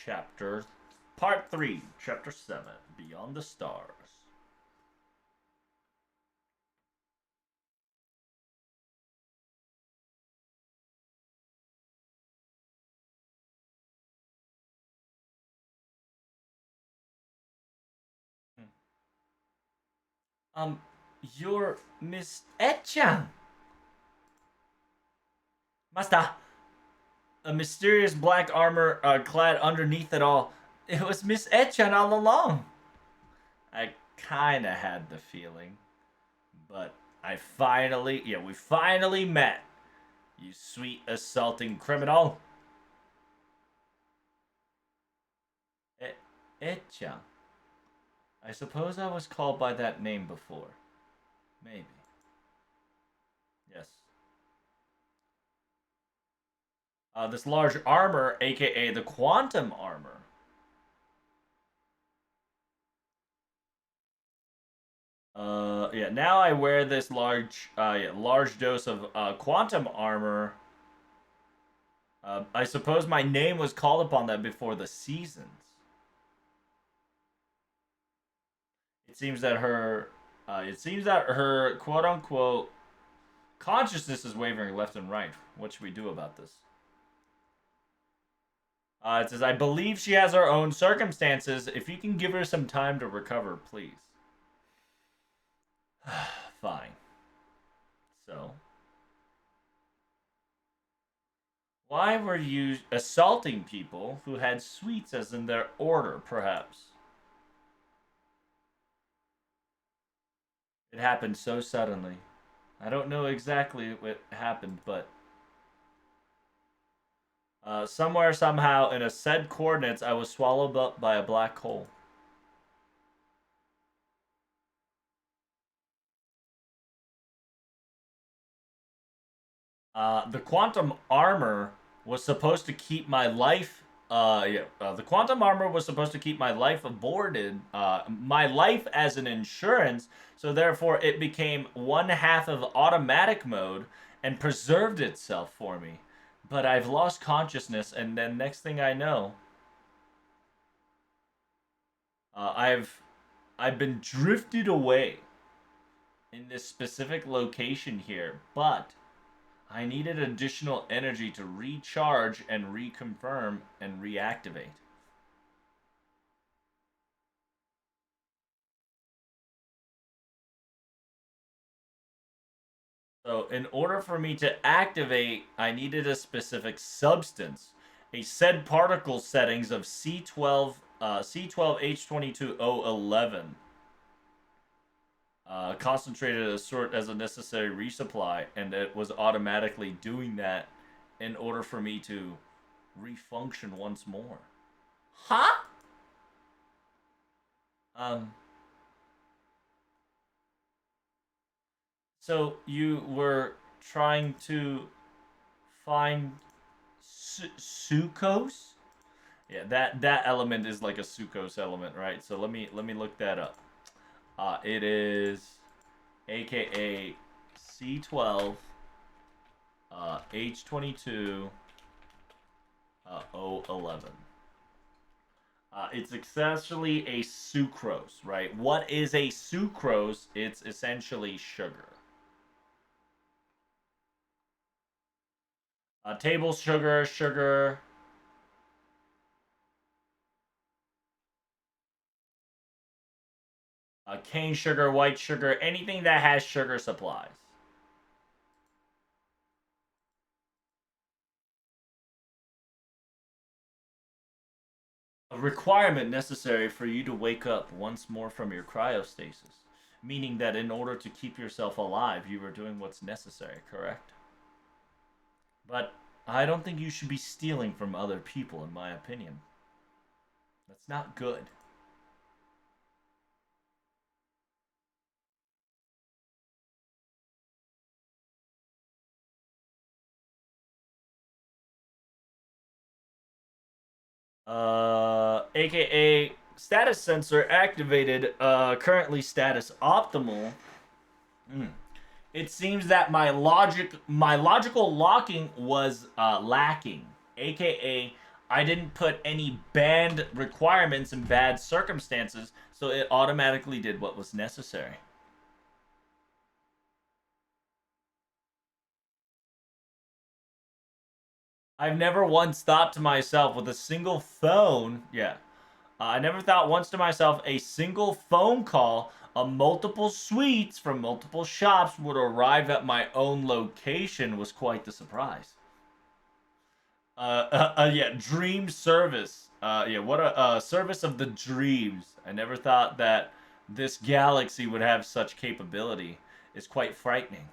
Chapter Part 3, Chapter 7, Beyond the Stars. Um, you're Miss Etchan. Master, a mysterious black armor clad underneath it all. It was Miss Etchan all along. I kinda had the feeling, but we finally met. You sweet assaulting criminal. Etchan. I suppose I was called by that name before. Maybe. Yes. This large armor, aka the quantum armor. Yeah. Now I wear this large dose of quantum armor. I suppose my name was called upon that before the seasons. It seems that her quote unquote consciousness is wavering left and right. What should we do about this? It says, I believe she has her own circumstances. If you can give her some time to recover, please. Fine. So, why were you assaulting people who had sweets as in their order, perhaps? It happened so suddenly. I don't know exactly what happened, but somewhere, somehow, in a said coordinates, I was swallowed up by a black hole. The quantum armor was supposed to keep my life. The quantum armor was supposed to keep my life aborted. My life as an insurance. So therefore, it became one half of automatic mode and preserved itself for me. But I've lost consciousness, and then next thing I know, I've been drifted away in this specific location here, but I needed additional energy to recharge and reconfirm and reactivate. So, in order for me to activate, I needed a specific substance. A said particle settings of C12, C12H22011. Concentrated as sort as a necessary resupply, and it was automatically doing that in order for me to refunction once more. Huh? Um, so you were trying to find sucrose? Yeah, that element is like a sucrose element, right? So let me look that up. It is AKA C12 H22 O11. It's essentially a sucrose, right? What is a sucrose? It's essentially sugar. Table sugar, cane sugar, white sugar, anything that has sugar supplies. A requirement necessary for you to wake up once more from your cryostasis, meaning that in order to keep yourself alive, you were doing what's necessary, correct? But I don't think you should be stealing from other people, in my opinion. That's not good. AKA status sensor activated. Currently status optimal. Mm. It seems that my logical locking was lacking. AKA, I didn't put any banned requirements in bad circumstances, so it automatically did what was necessary. I've never once thought to myself with a single phone, yeah. I never thought once to myself a single phone call of multiple suites from multiple shops would arrive at my own location was quite the surprise. Yeah, dream service. Yeah, what a service of the dreams. I never thought that this galaxy would have such capability. It's quite frightening.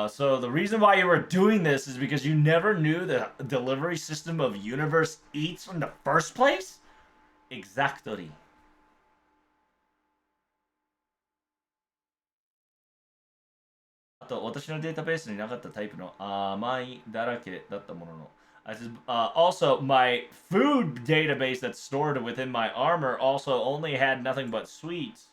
So the reason why you were doing this is because you never knew the delivery system of Universe Eats from the first place? Exactly. あと、私のデータベースになかったタイプの甘いだらけだったものの。I said, also, my food database that's stored within my armor also only had nothing but sweets.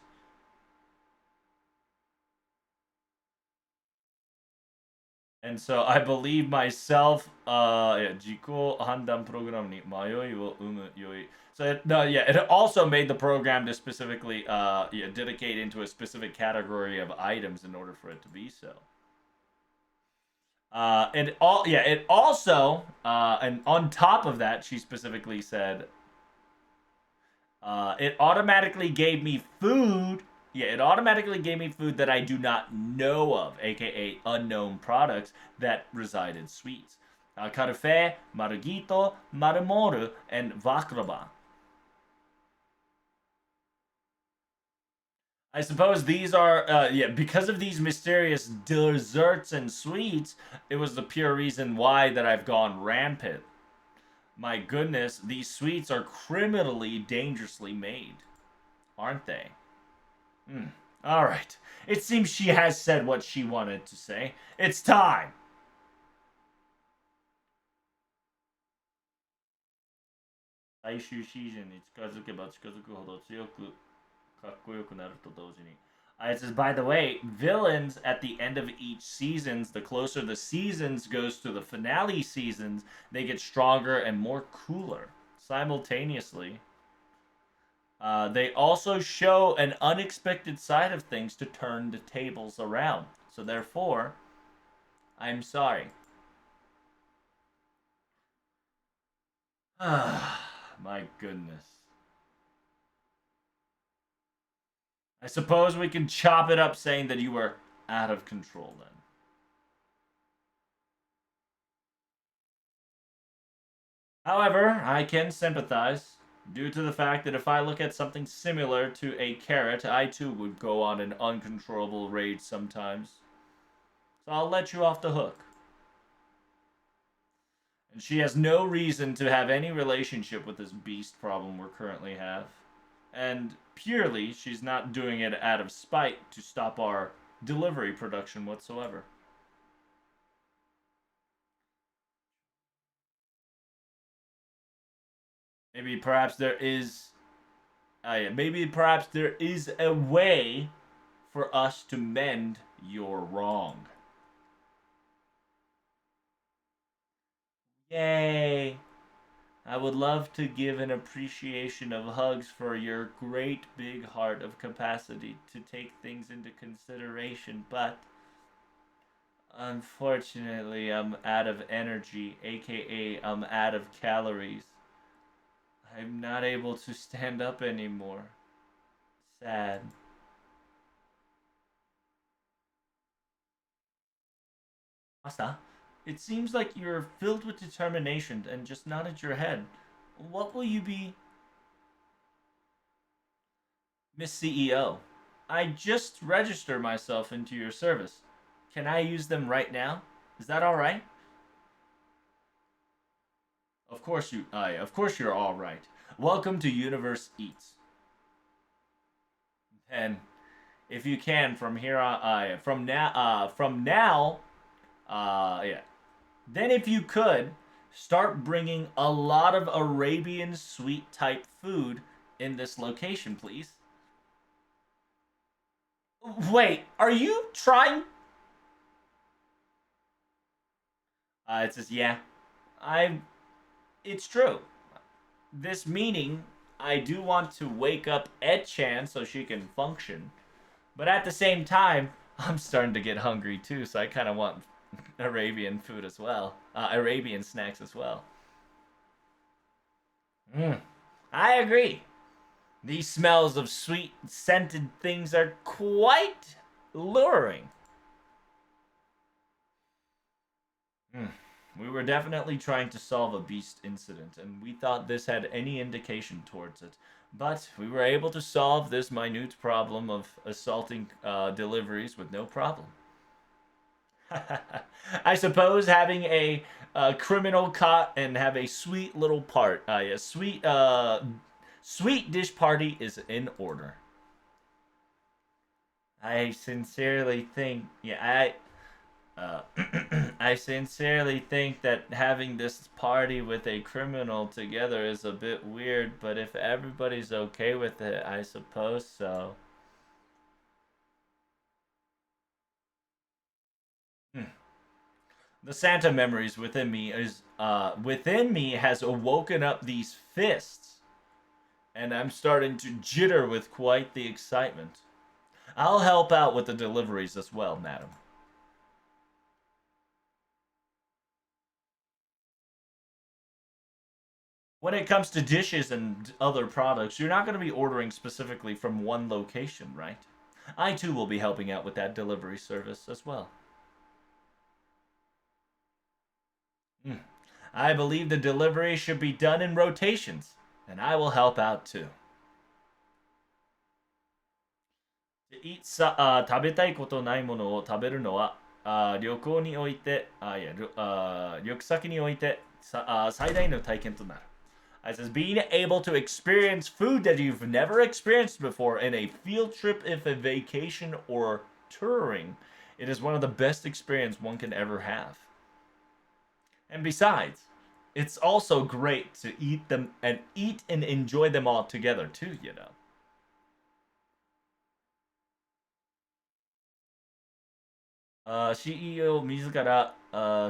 And so I believe myself, yeah, 自己判断プログラムに迷いを生む良い. So, no, yeah, it also made the program to specifically yeah, dedicate into a specific category of items in order for it to be so. It also, and on top of that, she specifically said, it automatically gave me food. Yeah, it automatically gave me food that I do not know of, aka unknown products that reside in sweets. Cafe, margito, marmoru, and baklava. I suppose these are, yeah, because of these mysterious desserts and sweets, it was the pure reason why that I've gone rampant. My goodness, these sweets are criminally dangerously made, aren't they? Hmm. All right. It seems she has said what she wanted to say. It's time. 最終シーズンに近づけば近づくほど強くかっこよくなると同時に. It says, by the way, villains at the end of each seasons, the closer the seasons goes to the finale seasons, they get stronger and more cooler simultaneously. They also show an unexpected side of things to turn the tables around. So therefore, I'm sorry. My goodness. I suppose we can chop it up saying that you were out of control then. However, I can sympathize, due to the fact that if I look at something similar to a carrot, I too would go on an uncontrollable rage sometimes. So I'll let you off the hook. And she has no reason to have any relationship with this beast problem we currently have. And purely, she's not doing it out of spite to stop our delivery production whatsoever. Maybe perhaps there is. Yeah, maybe perhaps there is a way for us to mend your wrong. Yay! I would love to give an appreciation of hugs for your great big heart of capacity to take things into consideration, but unfortunately, I'm out of energy, aka I'm out of calories. I'm not able to stand up anymore. Sad. Asta, it seems like you're filled with determination and just nodded your head. What will you be, Miss CEO? I just registered myself into your service. Can I use them right now? Is that all right? Of course you're all right. Welcome to Universe Eats. And if you can, from here on, yeah. Then if you could, start bringing a lot of Arabian sweet type food in this location, please. Wait, are you trying It says, yeah, I. It's true. This meaning, I do want to wake up Ed-chan so she can function, but at the same time, I'm starting to get hungry too, so I kind of want Arabian food as well. Arabian snacks as well. Mm, I agree. These smells of sweet scented things are quite luring. Mm. We were definitely trying to solve a beast incident, and we thought this had any indication towards it. But we were able to solve this minute problem of assaulting deliveries with no problem. I suppose having a criminal caught and have a sweet little a sweet dish party is in order. I sincerely think, yeah, uh, I sincerely think that having this party with a criminal together is a bit weird, but if everybody's okay with it, I suppose so. Hmm. The Santa memories within me has awoken up these fists, and I'm starting to jitter with quite the excitement. I'll help out with the deliveries as well, madam. When it comes to dishes and other products, you're not going to be ordering specifically from one location, right? I too will be helping out with that delivery service as well. Mm. I believe the delivery should be done in rotations, and I will help out too.食べたいことないものを食べるのは、旅行において、旅行先において最大の体験となる。It says being able to experience food that you've never experienced before in a field trip, if a vacation or touring, it is one of the best experience one can ever have. And besides, it's also great to eat and enjoy them all together too, you know. CEO 自ら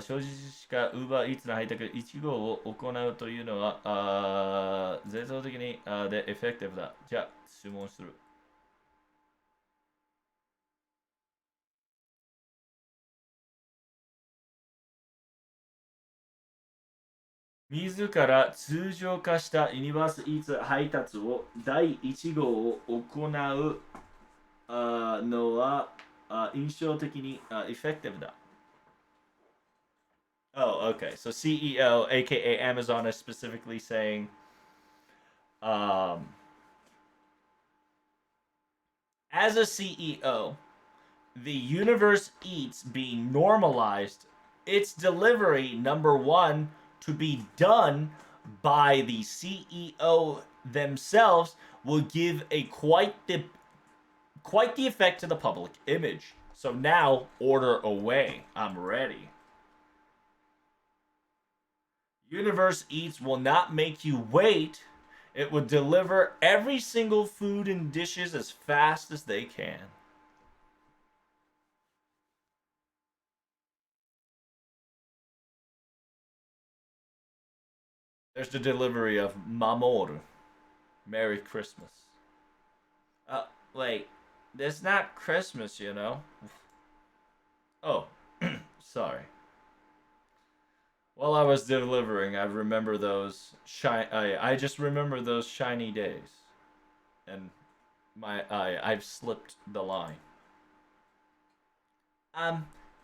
所持しか Uber Eats の配達1号を行うというのは絶対的にでエフェクティブだ。じゃあ、注文する。自ら通常化したユニバースイーツ配達を第1号を行うのは印象的にエフェクティブだ。Oh, okay. So CEO, aka Amazon, is specifically saying, um, as a CEO, the universe eats being normalized, its delivery number one to be done by the CEO themselves will give a quite the effect to the public image. So now order away. I'm ready. Universe Eats will not make you wait. It will deliver every single food and dishes as fast as they can. There's the delivery of Mamoru. Merry Christmas. Uh, wait. It's not Christmas, you know. Oh, sorry. While I was delivering, I remember those I just remember those shiny days, and I've slipped the line.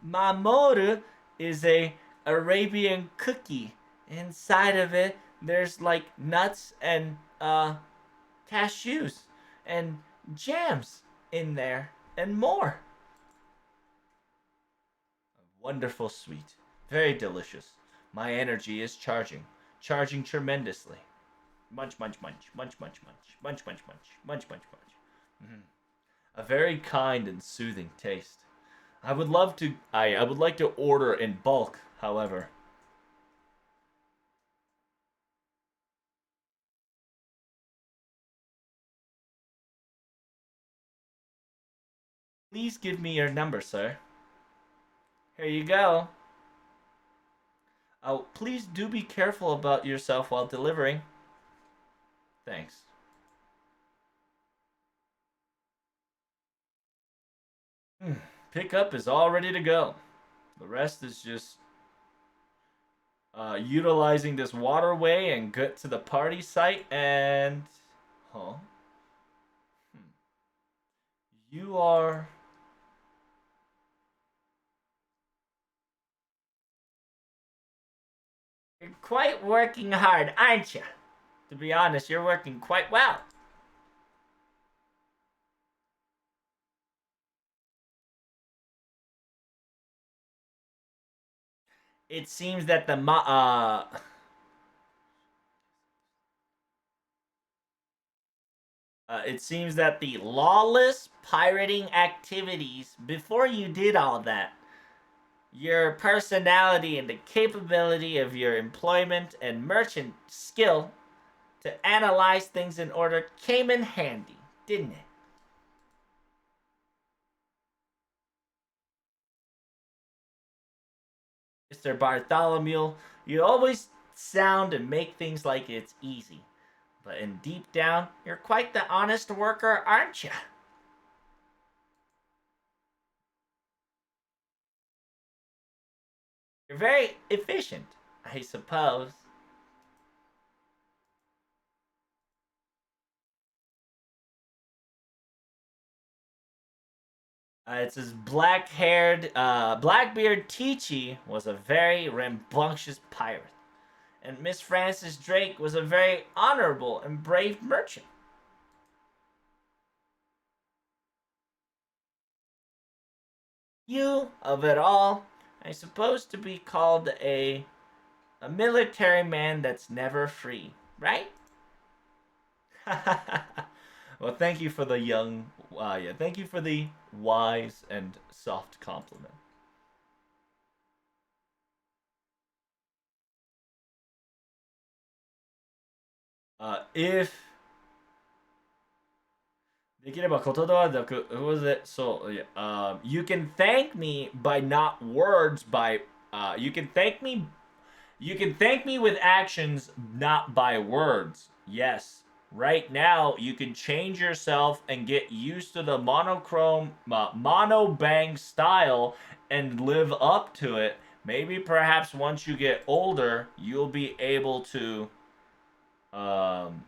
Mamoru is a Arabian cookie. Inside of it, there's like nuts and cashews and jams in there and more. Wonderful sweet, very delicious. My energy is charging tremendously. Munch, munch, munch, munch, munch, munch, munch, munch, munch, munch, munch, munch. Mhm. A very kind and soothing taste. I would like to order in bulk, however. Please give me your number, sir. Here you go. Oh, please do be careful about yourself while delivering. Thanks. Hmm. Pickup is all ready to go. The rest is just utilizing this waterway and get to the party site and. Huh? Hmm. You are. You're quite working hard, aren't you? To be honest, you're working quite well. It seems that it seems that the lawless pirating activities before you did all that, your personality and the capability of your employment and merchant skill to analyze things in order came in handy, didn't it? Mr. Bartholomew, you always sound and make things like it's easy. But in deep down, you're quite the honest worker, aren't you? You're very efficient, I suppose. It says black-haired, Blackbeard Teachy was a very rambunctious pirate, and Miss Frances Drake was a very honorable and brave merchant. You, of it all, I suppose to be called a military man that's never free, right? Well, thank you for the young, yeah, thank you for the wise and soft compliment. If できれば言葉だく、who was it? So, yeah, you can thank me by not words, by, you can thank me, you can thank me with actions, not by words. Yes. Right now, you can change yourself and get used to the monochrome, mono bang style and live up to it. Maybe perhaps once you get older, you'll be able to. Um,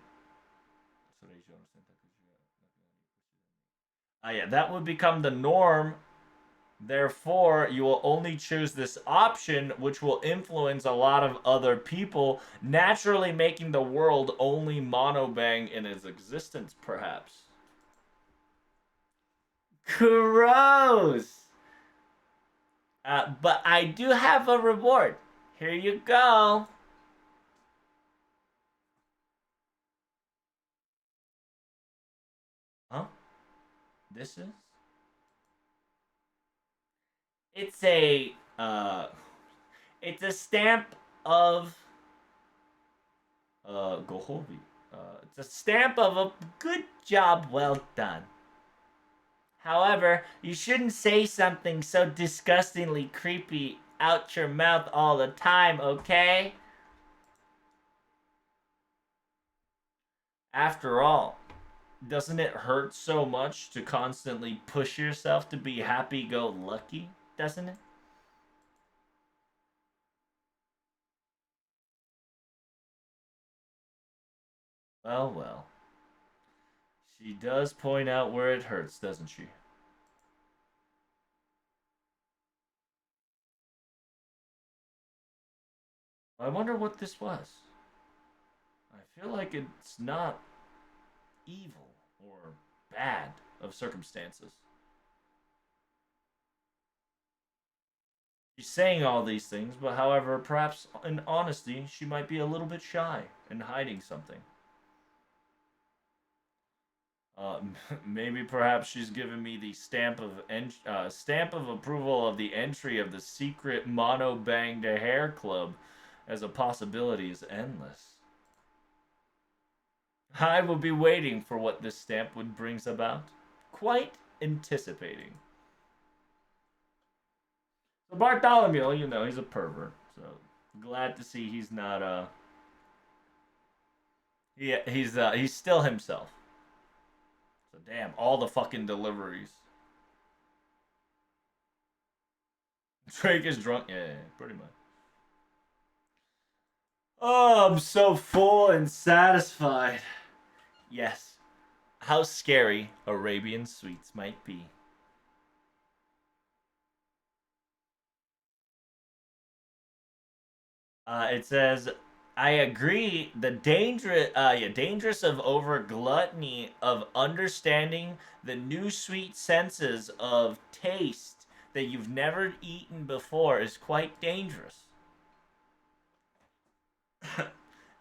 yeah, that would become the norm. Therefore, you will only choose this option, which will influence a lot of other people, naturally making the world only monobang in its existence, perhaps. Gross! But I do have a reward. Here you go. Huh? This is? It's a, it's a stamp of, Gohobi. It's a stamp of a good job well done. However, you shouldn't say something so disgustingly creepy out your mouth all the time, okay? After all, doesn't it hurt so much to constantly push yourself to be happy go lucky? Doesn't it? Well, well. She does point out where it hurts, doesn't she? I wonder what this was. I feel like it's not evil or bad of circumstances. She's saying all these things, but however, perhaps in honesty, she might be a little bit shy and hiding something. Uh, maybe perhaps she's giving me the stamp of approval of the entry of the secret mono banged hair club, as a possibility is endless. I will be waiting for what this stamp would brings about, quite anticipating. So Bartholomew, he's a pervert, so Glad to see he's not he's still himself. So damn, all the fucking deliveries. Drake is drunk. Yeah, yeah, pretty much. Oh, I'm so full and satisfied. Yes. How scary Arabian sweets might be. It says, I agree. The dangerous of over gluttony of understanding the new sweet senses of taste that you've never eaten before is quite dangerous.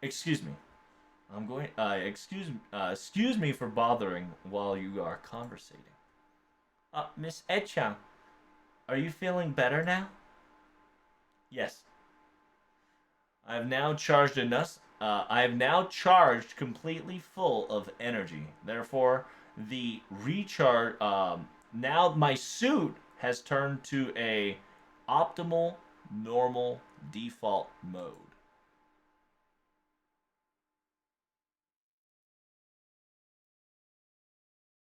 Excuse me. I'm going. Excuse me for bothering while you are conversating. Miss Edchan, are you feeling better now? Yes. I have now charged enough. I have now charged completely full of energy. Therefore, the recharge. Now my suit has turned to a optimal, normal, default mode.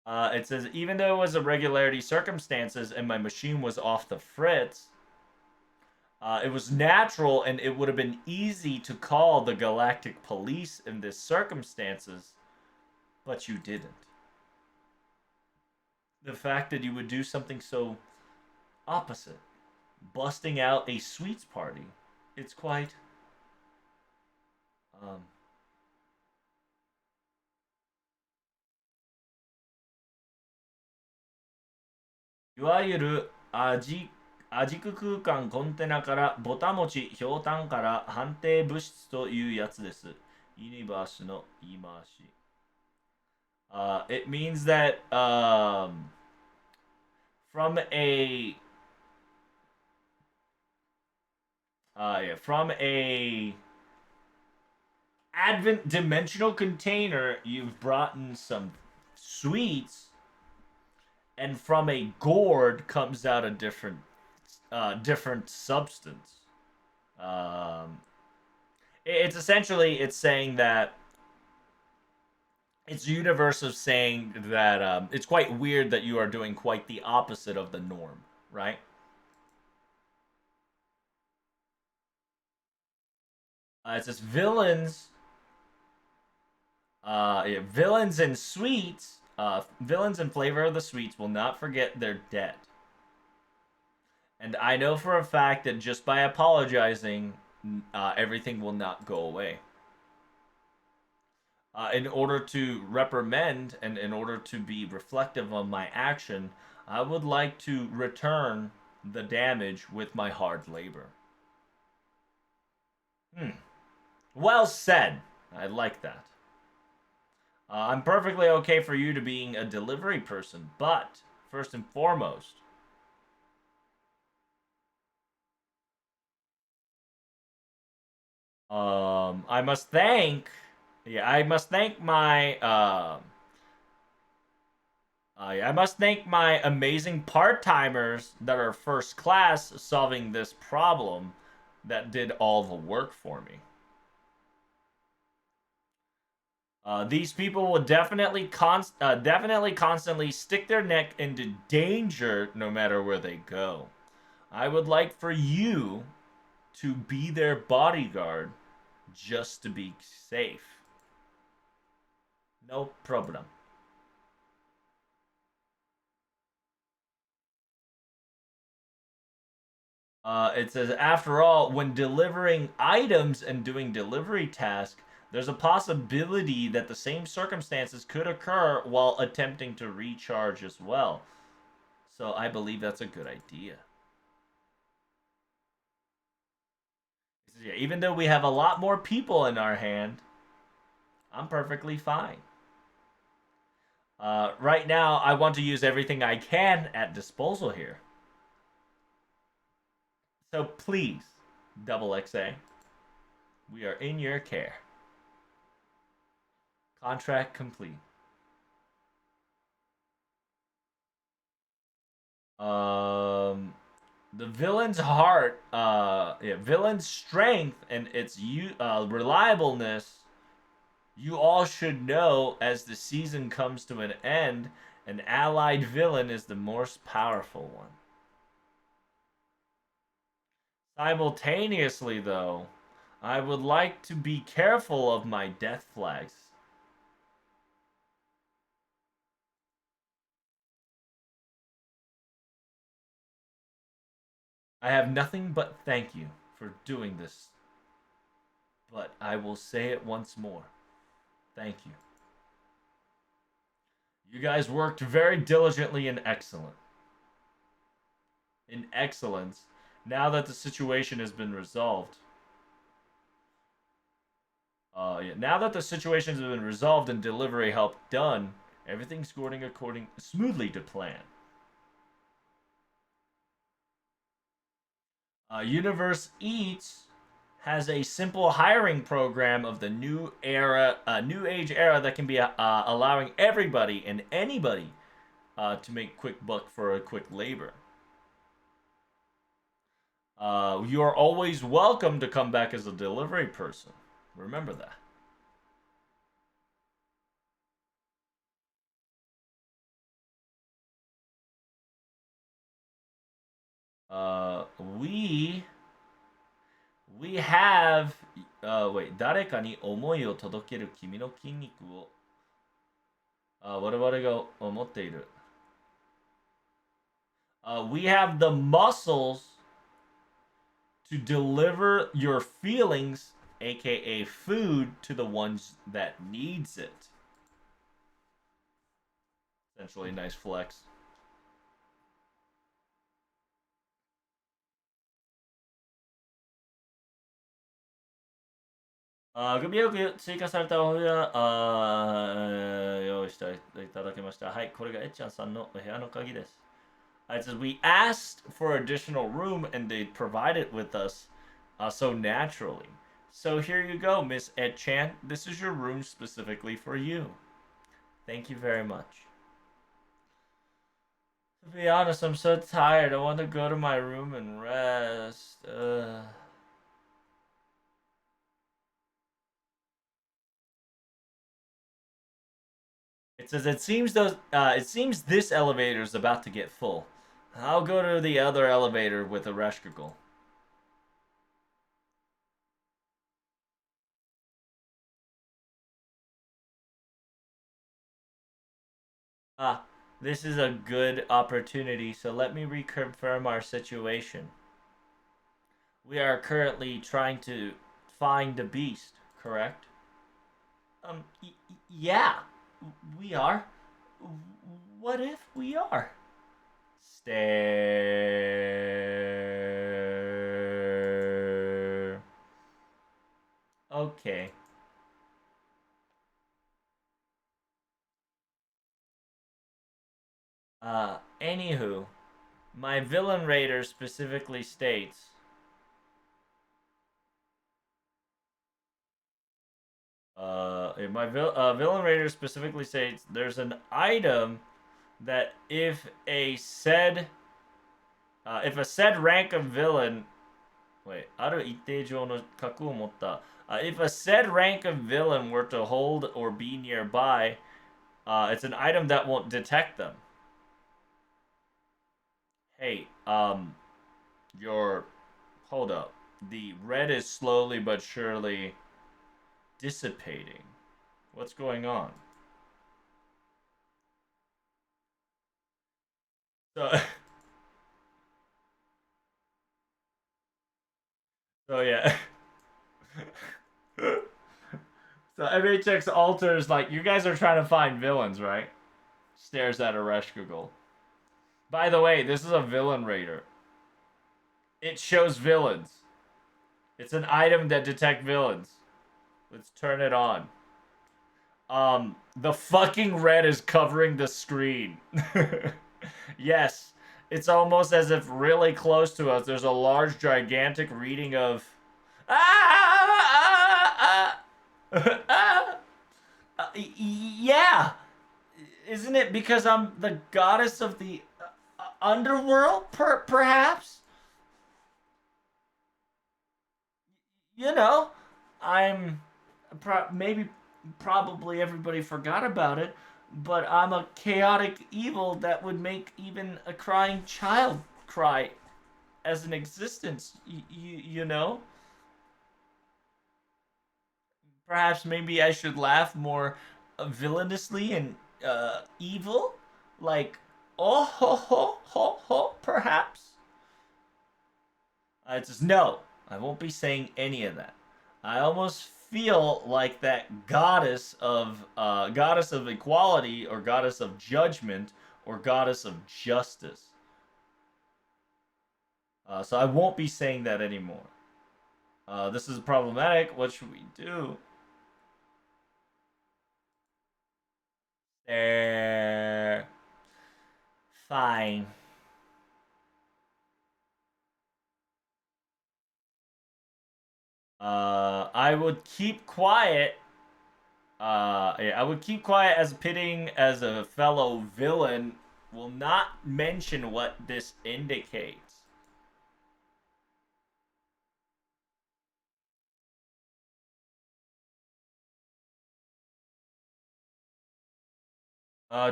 It says even though it was irregularity circumstances and my machine was off the fritz, it was natural and it would have been easy to call the galactic police in this circumstances, but you didn't. The fact that you would do something so opposite, busting out a sweets party, it's quite um, いわゆるアジク空間コンテナからボタ持ちひょうたんから判定物質というやつです。ユニバースの言い回し。It means that from a from a advent dimensional container, you've brought in some sweets, and from a gourd comes out a different substance. Um, it's essentially it's saying that it's universe of saying that it's quite weird that you are doing quite the opposite of the norm, right? It says villains and sweets. Villains in flavor of the sweets will not forget their debt. And I know for a fact that just by apologizing, everything will not go away. In order to reprimand and in order to be reflective of my action, I would like to return the damage with my hard labor. Hmm. Well said. I like that. I'm perfectly okay for you to being a delivery person, but first and foremost, I must thank, I must thank my, I must thank my amazing part timers that are first class solving this problem that did all the work for me. These people will definitely constantly stick their neck into danger no matter where they go. I would like for you to be their bodyguard just to be safe. No problem. It says, after all, when delivering items and doing delivery tasks, there's a possibility that the same circumstances could occur while attempting to recharge as well. So I believe that's a good idea. Yeah, even though we have a lot more people in our hand, I'm perfectly fine. Right now, I want to use everything I can at disposal here. So please, double XA, we are in your care. Contract complete. Um, the villain's heart, yeah, villain's strength and its reliableness, you all should know as the season comes to an end, an allied villain is the most powerful one. Simultaneously, though, I would like to be careful of my death flags. I have nothing but thank you for doing this, but I will say it once more. Thank you. You guys worked very diligently and excellent. In excellence, now that the situation has been resolved. Yeah, now that the situation has been resolved and delivery help done, everything's going according smoothly to plan. Universe Eats has a simple hiring program of the new age era that can be allowing everybody and anybody to make quick buck for a quick labor. You are always welcome to come back as a delivery person. Remember that. Uh, we we have wait 誰かに思いを届ける君の筋肉を我々が持っている。We have the muscles to deliver your feelings, aka food, to the ones that needs it. Essentially, a nice flex.組よく追加されたお部屋用意していただきました。はい、これがえっちゃんさんの部屋の鍵です。It says we asked for additional room and they provided with us so naturally. So here you go, Miss Ed Chan. This is your room specifically for you. Thank you very much. To be honest, I'm so tired. I want to go to my room and rest. It says it seems this elevator is about to get full. I'll go to the other elevator with a Reshkagul. Ah, this is a good opportunity, so let me reconfirm our situation. We are currently trying to find the beast, correct? Yeah, we are. What if we are? Stare. Okay. Anywho, my villain raider specifically states villain raider specifically states there's an item that if a said rank of villain wait ある一定上の格を持った if a said rank of villain were to hold or be nearby, it's an item that won't detect them. Hey, your hold up. The red is slowly but surely dissipating. What's going on? So, so yeah. So MHX alters like you guys are trying to find villains, right? Stares at Aresh Google. By the way, this is a villain raider. It shows villains. It's an item that detect villains. Let's turn it on. The fucking red is covering the screen. Yes, it's almost as if really close to us there's a large, gigantic reading of. Yeah, isn't it because I'm the goddess of the underworld? Perhaps. you know, I'm maybe probably everybody forgot about it, but I'm a chaotic evil that would make even a crying child cry as an existence. You know, perhaps maybe I should laugh more villainously and evil, like oh ho ho ho ho. Perhaps. It's just no. I won't be saying any of that. I almost feel like that goddess of equality, or goddess of judgment, or goddess of justice. So I won't be saying that anymore. This is problematic. What should we do? There. Fine. I would keep quiet. Yeah, I would keep quiet as pitting as a fellow villain. Will not mention what this indicates.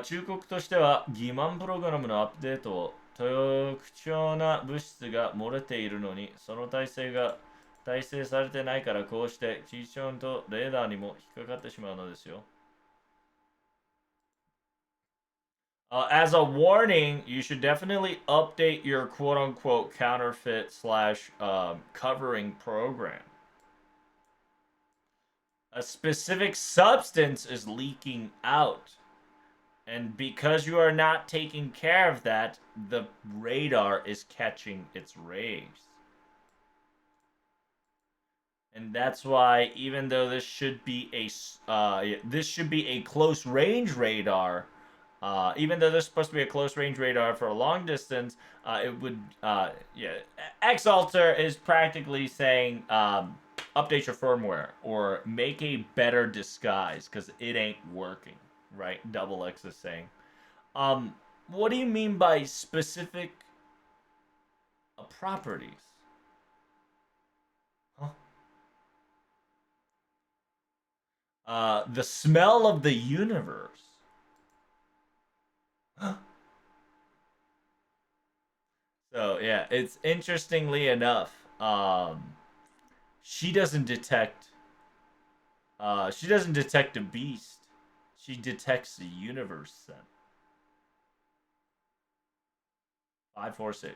忠告としては、欺瞞プログラムのアップデートを特徴な物質が漏れているのに、その体制が体制されてないから、こうしてキーションとレーダーにも引っかかってしまうのですよ。As a warning, you should definitely update your quote unquote counterfeit slash covering program. A specific substance is leaking out. And because you are not taking care of that, the radar is catching its rays. And that's why, even though this should be a close range radar, even though this is supposed to be a close range radar for a long distance, it would yeah. Xalter is practically saying update your firmware or make a better disguise because it ain't working. Right? Double X is saying. Um, what do you mean by specific properties? Huh? The smell of the universe. So yeah, it's interestingly enough, she doesn't detect. She doesn't detect a beast. She detects the universe. Then 546.